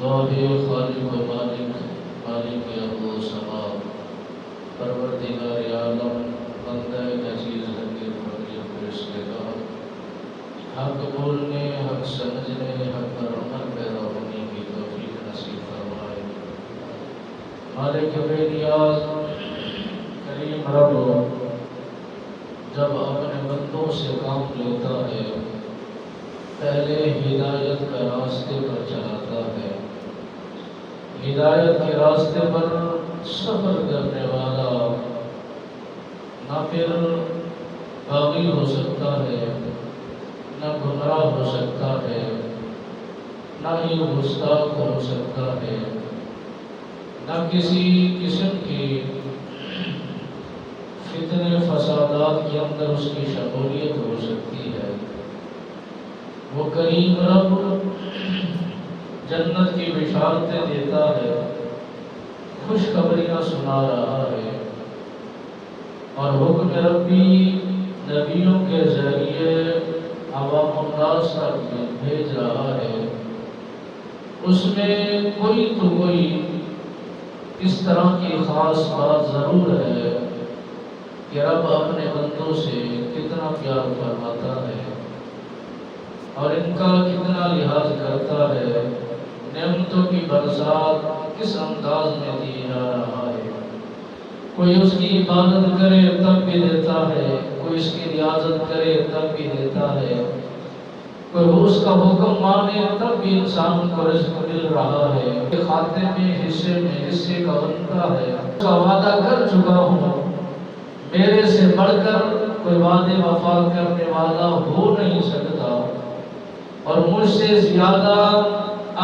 واحد خالق و مالک مالک ارض و سما پروردگار عالم بندہ عزیز حقیر فقیر فرشتگار حق بولنے حق سمجھنے حق پر عمل پیدا ہونے کی توفیق نصیب فرمائے۔ مالک بے نیاز کریم رب جب اپنے بندوں سے کام لیتا ہے پہلے ہدایت کا راستے پر چلاتا ہے۔ ہدایت کے راستے پر سفر کرنے والا نہ پھر باغی ہو سکتا ہے، نہ گمراہ ہو سکتا ہے، نہ ہی گستاخ ہو سکتا ہے، نہ کسی قسم کی فتنے فسادات کے اندر اس کی شمولیت ہو سکتی ہے۔ وہ کریم رب جنت کی بشارتیں دیتا ہے، خوشخبریاں سنا رہا ہے، اور حکم ربی نبیوں کے ذریعے عوام الناس تک بھیج رہا ہے۔ اس میں کوئی تو کوئی اس طرح کی خاص بات ضرور ہے کہ رب اپنے بندوں سے کتنا پیار فرماتا ہے اور ان کا کتنا لحاظ کرتا ہے، نعمتوں کی برسات کس انداز میں دی جا رہا ہے۔ کوئی اس کی عبادت کرے تب بھی دیتا ہے، کوئی اس کی ریاضت کرے تب بھی دیتا ہے، کوئی اس کا حکم مانے تب بھی انسان کو رزق مل رہا ہے۔ کھاتے میں حصے کا بنتا ہے، اس کا وعدہ کر چکا ہوں، میرے سے بڑھ کر کوئی وعدے وفا کرنے والا ہو نہیں سکتا، اور مجھ سے زیادہ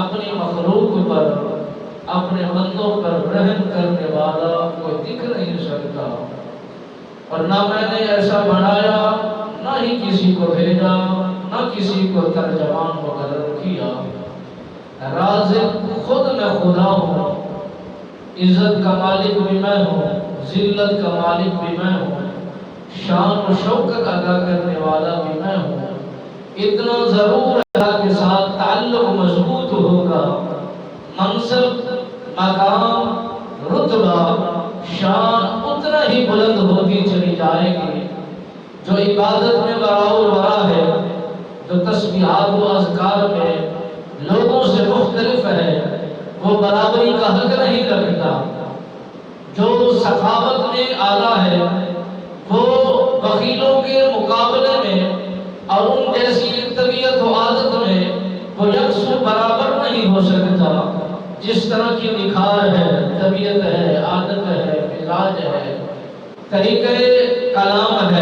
اپنی مخلوق پر اپنے بندوں پر رحم کرنے والا کوئی دکھ نہیں سکتا، اور نہ میں نے ایسا بنایا، نہ ہی کسی کو بھیجا، نہ کسی کو ترجمان مقرر کیا۔ رازق خود میں خدا ہوں، عزت کا مالک بھی میں ہوں، ذلت کا مالک بھی میں ہوں، شان و شوکت ادا کرنے والا بھی میں ہوں۔ اتنا ضرور اللہ کے ساتھ تعلق مضبوط ہوگا، منصب مقام رتبہ شان اتنا ہی بلند ہوتی چلی جائے گی۔ جو عبادت میں براور برا ہے، جو تسبیحات و اذکار میں لوگوں سے مختلف ہے، وہ برابری کا حق نہیں رکھتا۔ جو سخاوت میں اعلیٰ ہے، وہ بخیلوں کے مقابلے میں اور ان جیسی طبیعت و عادت میں وہ یکسو برابر نہیں ہو سکتا۔ جس طرح کی نکھار ہے، طبیعت ہے، عادت ہے، مزاج ہے، طریقہ کلام ہے،